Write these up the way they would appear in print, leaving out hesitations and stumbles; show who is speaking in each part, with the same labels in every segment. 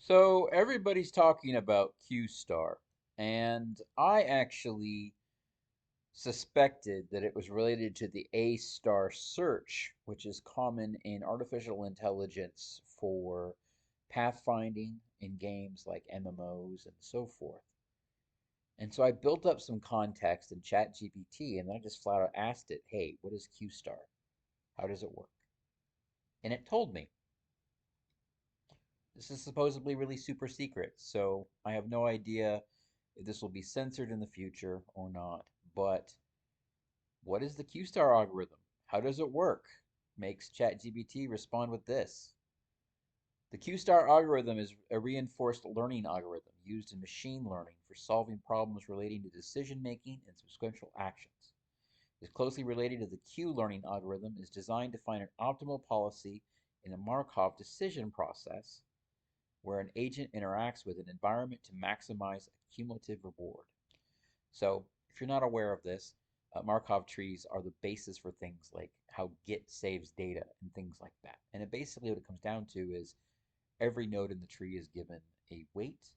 Speaker 1: So everybody's talking about Q star, and I actually suspected that it was related to the A star search, which is common in artificial intelligence for pathfinding in games like MMOs and so forth. And so I built up some context in ChatGPT, and then I just flat out asked it, "Hey, what is Q star? How does it work?" And it told me. This is supposedly really super secret, so I have no idea if this will be censored in the future or not. But what is the Q star algorithm? How does it work? Makes ChatGPT respond with this. The Q star algorithm is a reinforced learning algorithm used in machine learning for solving problems relating to decision making and sequential actions. It is closely related to the Q learning algorithm, is designed to find an optimal policy in a Markov decision process where an agent interacts with an environment to maximize a cumulative reward. So, if you're not aware of this, Markov trees are the basis for things like how Git saves data and things like that. And it basically what it comes down to is every node in the tree is given a weight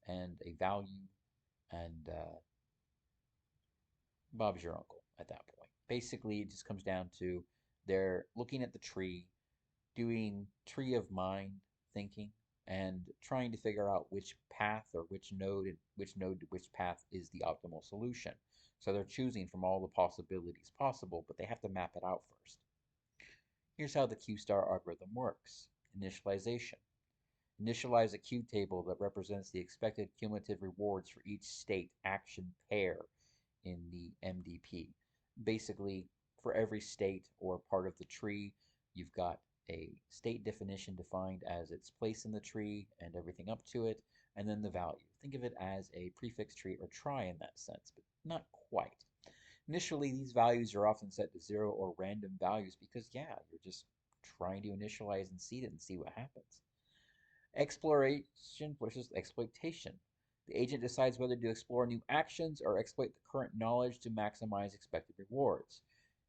Speaker 1: and a value, and Bob's your uncle at that point. Basically, it just comes down to they're looking at the tree, doing tree of mind thinking, and trying to figure out which path or which node to which path is the optimal solution. So they're choosing from all the possibilities possible, but they have to map it out first. Here's how the Q star algorithm works. Initialization. Initialize a Q table that represents the expected cumulative rewards for each state action pair in the MDP. Basically, for every state or part of the tree, you've got a state definition defined as its place in the tree and everything up to it, and then the value. Think of it as a prefix tree or trie in that sense, but not quite. Initially, these values are often set to 0 or random values because, yeah, you're just trying to initialize and seed it and see what happens. Exploration versus exploitation. The agent decides whether to explore new actions or exploit the current knowledge to maximize expected rewards.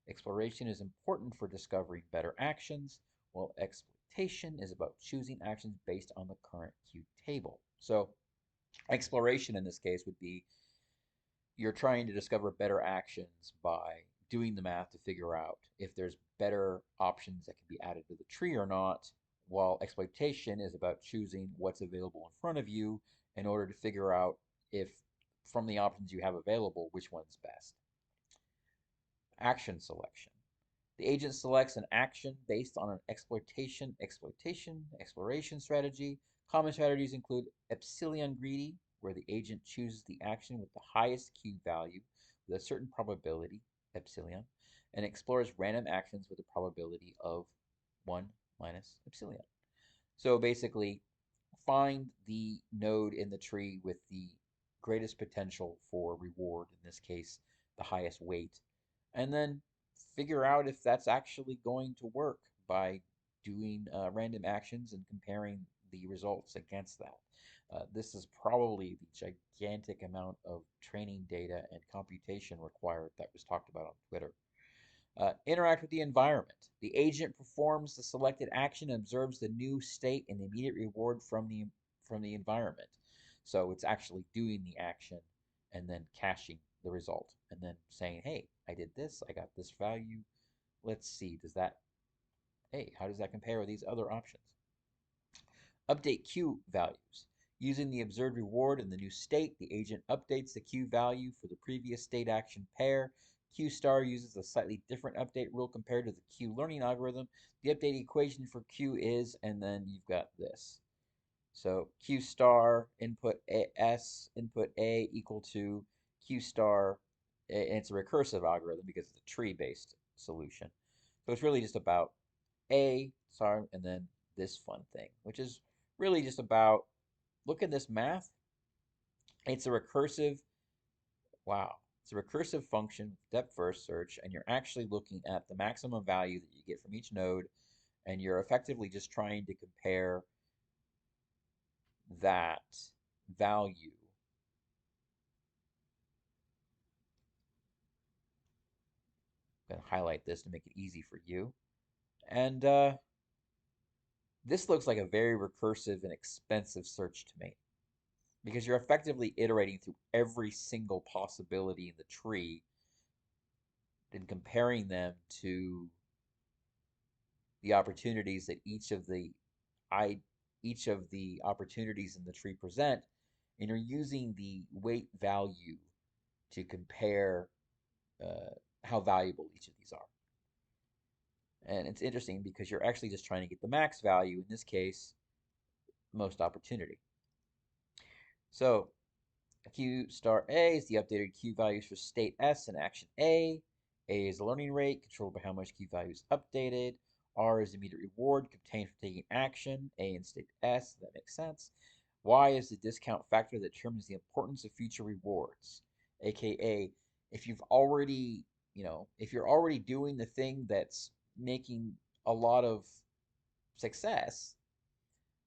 Speaker 1: Exploration is important for discovering better actions, while exploitation is about choosing actions based on the current Q table. So, exploration in this case would be you're trying to discover better actions by doing the math to figure out if there's better options that can be added to the tree or not, while exploitation is about choosing what's available in front of you in order to figure out if from the options you have available, which one's best. Action selection. The agent selects an action based on an exploration strategy. Common strategies include epsilon greedy, where the agent chooses the action with the highest Q value with a certain probability, epsilon, and explores random actions with a probability of 1 minus epsilon. So basically, find the node in the tree with the greatest potential for reward, in this case, the highest weight, and then figure out if that's actually going to work by doing random actions and comparing the results against that. This is probably the gigantic amount of training data and computation required that was talked about on Twitter. Interact with the environment. The agent performs the selected action and observes the new state and the immediate reward from the environment. So it's actually doing the action and then caching the result and then saying, "Hey, I did this. I got this value. Let's see. Hey, how does that compare with these other options?" Update Q values. Using the observed reward in the new state, the agent updates the Q value for the previous state action pair. Q star uses a slightly different update rule compared to the Q learning algorithm. The update equation for Q is, and then you've got this. So Q star input S input A equal to Q star, and it's a recursive algorithm because it's a tree-based solution. So it's really just about A star and then this fun thing, which is really just about look at this math. It's a recursive, wow, it's a recursive function with depth first search, and you're actually looking at the maximum value that you get from each node, and you're effectively just trying to compare that value. I'm going to highlight this to make it easy for you. And This looks like a very recursive and expensive search to me because you're effectively iterating through every single possibility in the tree and comparing them to the opportunities that I each of the opportunities in the tree present, and you're using the weight value to compare uh, how valuable each of these are. And it's interesting because you're actually just trying to get the max value, in this case, most opportunity. So Q star A is the updated Q values for state S and action A. A is the learning rate, controlled by how much Q value is updated. R is the immediate reward obtained for taking action. A in state S, that makes sense. Y is the discount factor that determines the importance of future rewards. AKA, if you've already, if you're already doing the thing that's making a lot of success,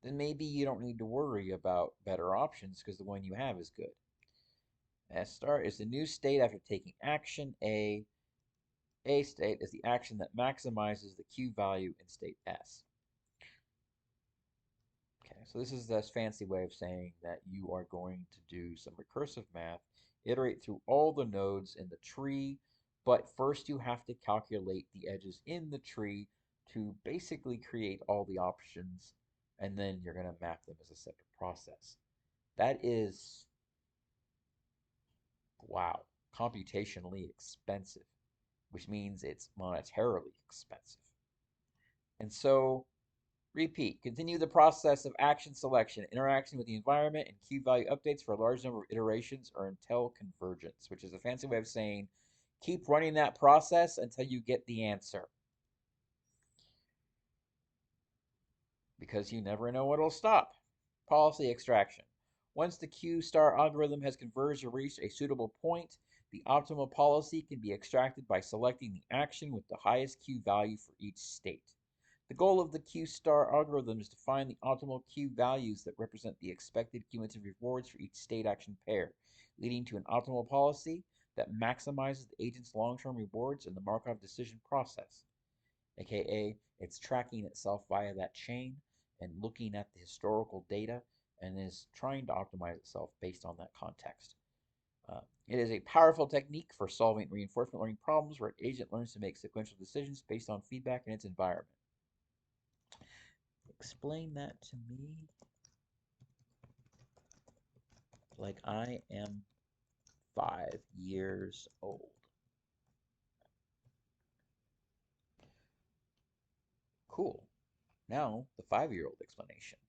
Speaker 1: then maybe you don't need to worry about better options because the one you have is good. S star is the new state after taking action A. A state is the action that maximizes the Q value in state S. Okay, so this is this fancy way of saying that you are going to do some recursive math, iterate through all the nodes in the tree, but first you have to calculate the edges in the tree to basically create all the options, and then you're going to map them as a separate process. That is, wow, computationally expensive, which means it's monetarily expensive. And so repeat, continue the process of action selection, interaction with the environment, and Q value updates for a large number of iterations or until convergence, which is a fancy way of saying keep running that process until you get the answer. Because you never know what will stop. Policy extraction. Once the Q star algorithm has converged or reached a suitable point, the optimal policy can be extracted by selecting the action with the highest Q value for each state. The goal of the Q star algorithm is to find the optimal Q values that represent the expected cumulative rewards for each state action pair, leading to an optimal policy that maximizes the agent's long-term rewards in the Markov decision process. AKA, it's tracking itself via that chain and looking at the historical data and is trying to optimize itself based on that context. It is a powerful technique for solving reinforcement learning problems where an agent learns to make sequential decisions based on feedback in its environment. Explain that to me like I am 5 years old. Cool. Now, the 5-year-old explanation.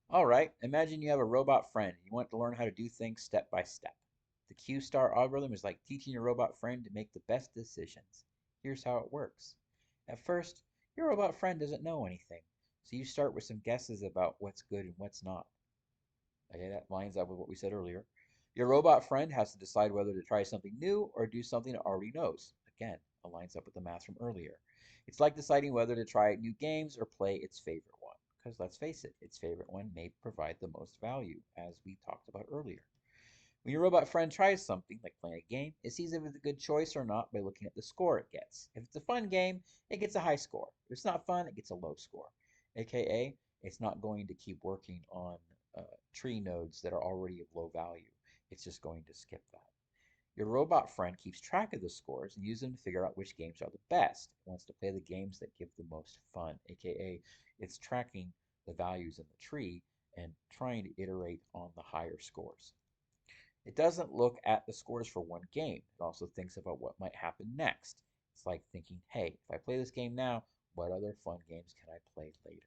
Speaker 1: All right, imagine you have a robot friend and you want to learn how to do things step by step. The Q star algorithm is like teaching your robot friend to make the best decisions. Here's how it works. At first, your robot friend doesn't know anything, so you start with some guesses about what's good and what's not. Okay, that lines up with what we said earlier. Your robot friend has to decide whether to try something new or do something it already knows. Again, aligns up with the math from earlier. It's like deciding whether to try new games or play its favorite one. Because let's face it, its favorite one may provide the most value, as we talked about earlier. When your robot friend tries something, like playing a game, it sees if it's a good choice or not by looking at the score it gets. If it's a fun game, it gets a high score. If it's not fun, it gets a low score. AKA, it's not going to keep working on tree nodes that are already of low value. It's just going to skip that. Your robot friend keeps track of the scores and uses them to figure out which games are the best. It wants to play the games that give the most fun, aka it's tracking the values in the tree and trying to iterate on the higher scores. It doesn't look at the scores for one game. It also thinks about what might happen next. It's like thinking, hey, if I play this game now, what other fun games can I play later?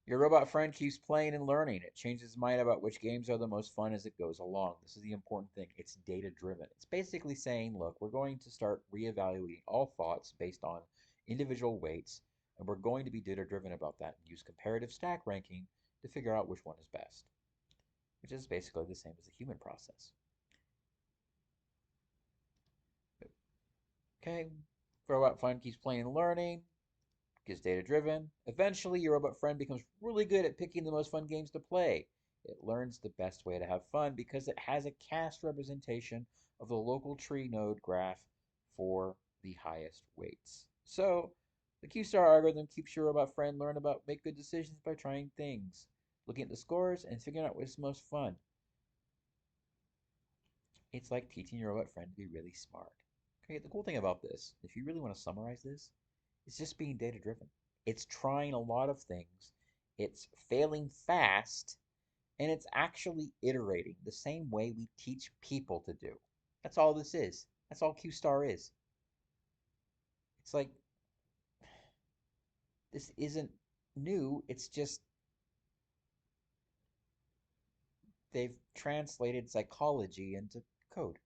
Speaker 1: Your robot friend keeps playing and learning. It changes its mind about which games are the most fun as it goes along. This is the important thing. It's data driven. It's basically saying, look, we're going to start reevaluating all thoughts based on individual weights, and we're going to be data driven about that and use comparative stack ranking to figure out which one is best, which is basically the same as the human process. Okay, robot friend keeps playing and learning. Gets data driven. Eventually, your robot friend becomes really good at picking the most fun games to play. It learns the best way to have fun because it has a cast representation of the local tree node graph for the highest weights. So, the Q-star algorithm keeps your robot friend learn about make good decisions by trying things, looking at the scores and figuring out what's most fun. It's like teaching your robot friend to be really smart. Okay, the cool thing about this, if you really want to summarize this, it's just being data driven. It's trying a lot of things, it's failing fast, and it's actually iterating the same way we teach people to do. That's all this is. That's all Q star is. It's like this isn't new, it's just they've translated psychology into code.